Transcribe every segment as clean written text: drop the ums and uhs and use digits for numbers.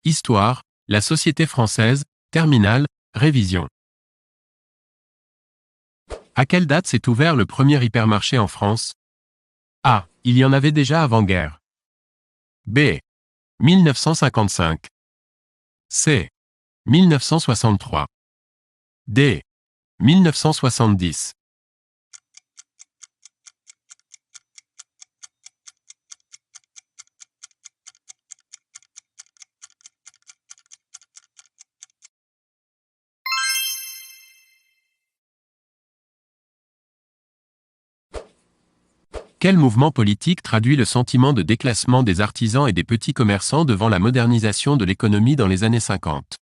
Histoire, la société française, terminale, révision. À quelle date s'est ouvert le premier hypermarché en France? A. Il y en avait déjà avant-guerre. B. 1955. C. 1963. D. 1970. Quel mouvement politique traduit le sentiment de déclassement des artisans et des petits commerçants devant la modernisation de l'économie dans les années 50?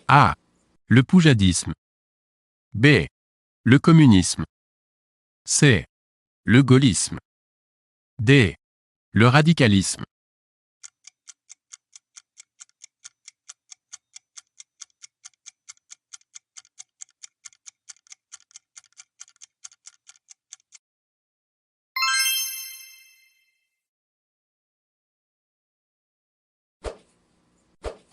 A. Le poujadisme. B. Le communisme. C. Le gaullisme. D. Le radicalisme.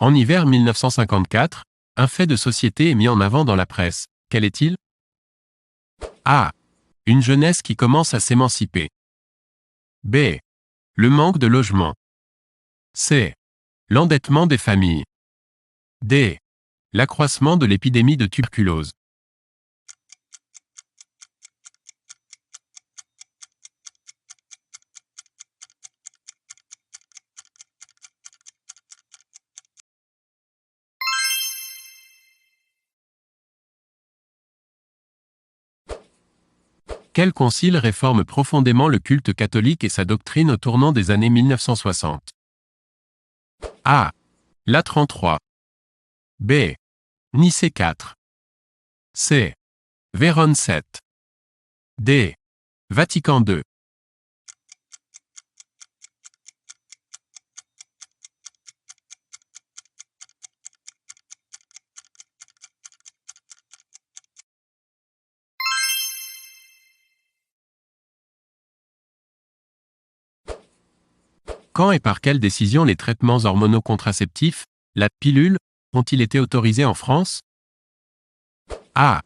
En hiver 1954, un fait de société est mis en avant dans la presse. Quel est-il? A. Une jeunesse qui commence à s'émanciper. B. Le manque de logement. C. L'endettement des familles. D. L'accroissement de l'épidémie de tuberculose. Quel concile réforme profondément le culte catholique et sa doctrine au tournant des années 1960? A. Latran III. B. Nicée IV. C. Vérone VII. D. Vatican II. Quand et par quelle décision les traitements hormonaux contraceptifs, la pilule, ont-ils été autorisés en France? A.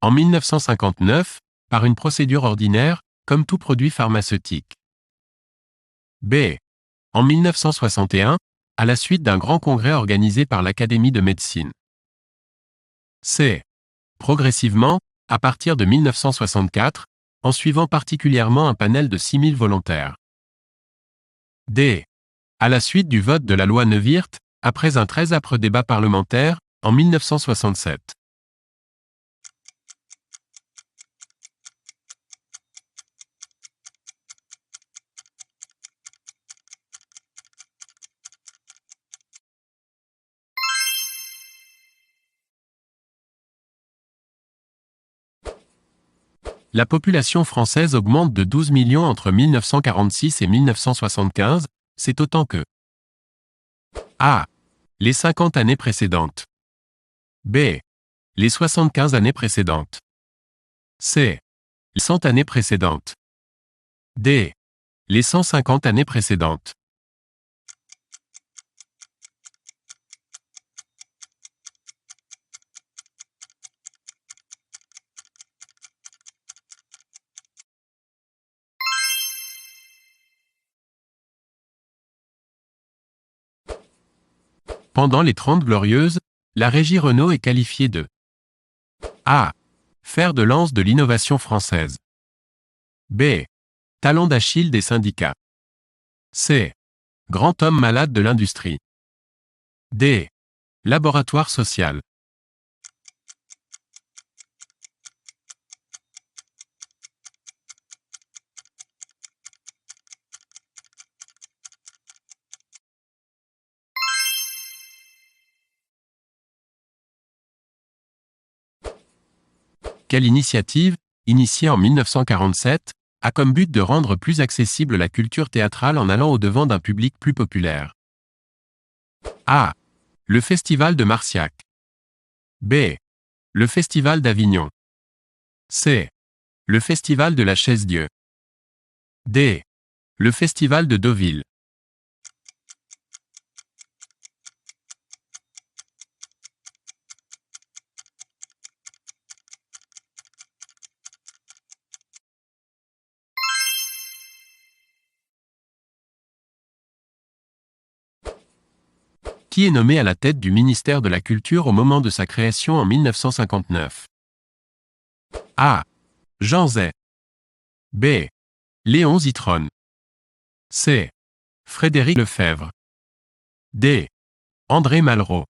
En 1959, par une procédure ordinaire, comme tout produit pharmaceutique. B. En 1961, à la suite d'un grand congrès organisé par l'Académie de médecine. C. Progressivement, à partir de 1964, en suivant particulièrement un panel de 6000 volontaires. D. À la suite du vote de la loi Neuwirth, après un très âpre débat parlementaire, en 1967. La population française augmente de 12 millions entre 1946 et 1975, c'est autant que A. Les 50 années précédentes. B. Les 75 années précédentes. C. Les 100 années précédentes. D. Les 150 années précédentes. Pendant les 30 Glorieuses, la régie Renault est qualifiée de A. Fer de lance de l'innovation française. B. Talon d'Achille des syndicats. C. Grand homme malade de l'industrie. D. Laboratoire social. Quelle initiative, initiée en 1947, a comme but de rendre plus accessible la culture théâtrale en allant au-devant d'un public plus populaire? A. Le Festival de Marciac. B. Le Festival d'Avignon. C. Le Festival de la Chaise-Dieu. D. Le Festival de Deauville. Qui est nommé à la tête du ministère de la Culture au moment de sa création en 1959? A. Jean Zay. B. Léon Zitron. C. Frédéric Lefebvre. D. André Malraux.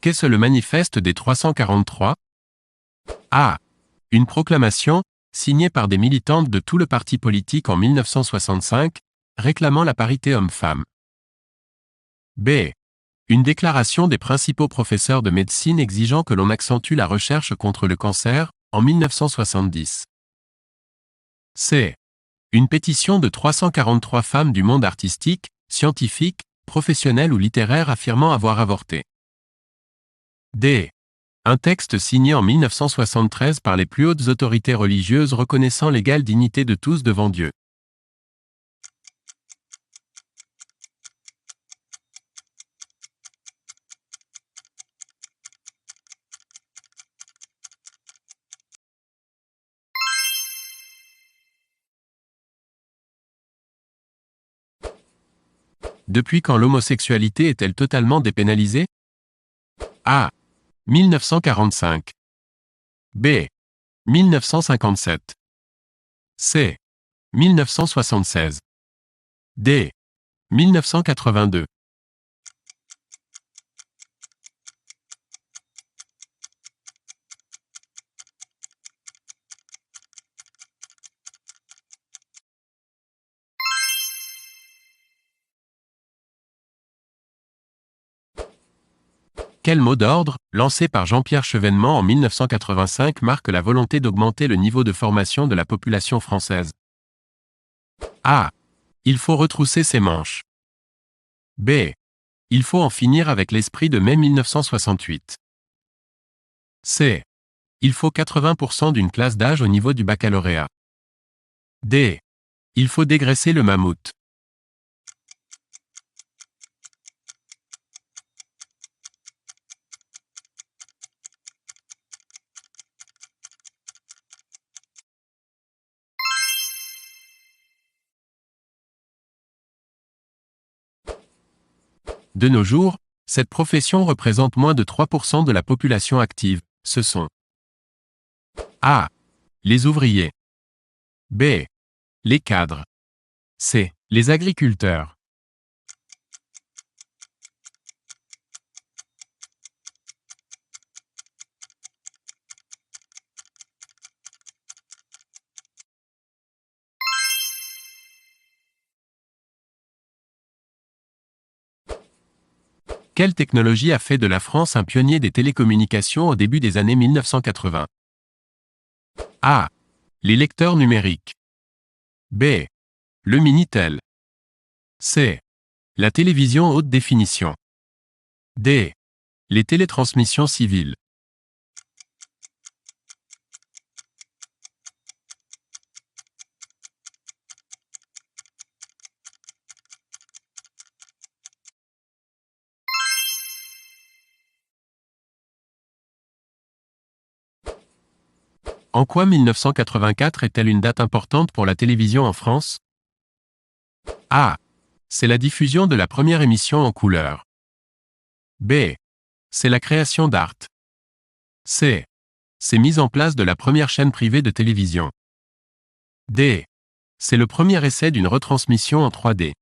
Qu'est-ce le manifeste des 343? A. Une proclamation, signée par des militantes de tout le parti politique en 1965, réclamant la parité homme-femme. B. Une déclaration des principaux professeurs de médecine exigeant que l'on accentue la recherche contre le cancer, en 1970. C. Une pétition de 343 femmes du monde artistique, scientifique, professionnel ou littéraire affirmant avoir avorté. D. Un texte signé en 1973 par les plus hautes autorités religieuses reconnaissant l'égale dignité de tous devant Dieu. Depuis quand l'homosexualité est-elle totalement dépénalisée? A. 1945. B. 1957. C. 1976. D. 1982. Quel mot d'ordre, lancé par Jean-Pierre Chevènement en 1985, marque la volonté d'augmenter le niveau de formation de la population française? A. Il faut retrousser ses manches. B. Il faut en finir avec l'esprit de mai 1968. C. Il faut 80% d'une classe d'âge au niveau du baccalauréat. D. Il faut dégraisser le mammouth. De nos jours, cette profession représente moins de 3% de la population active. Ce sont A. Les ouvriers. B. Les cadres. C. Les agriculteurs. Quelle technologie a fait de la France un pionnier des télécommunications au début des années 1980? A. Les lecteurs numériques. B. Le Minitel. C. La télévision haute définition. D. Les télétransmissions civiles. En quoi 1984 est-elle une date importante pour la télévision en France? A. C'est la diffusion de la première émission en couleur. B. C'est la création d'Art. C. C'est mise en place de la première chaîne privée de télévision. D. C'est le premier essai d'une retransmission en 3D.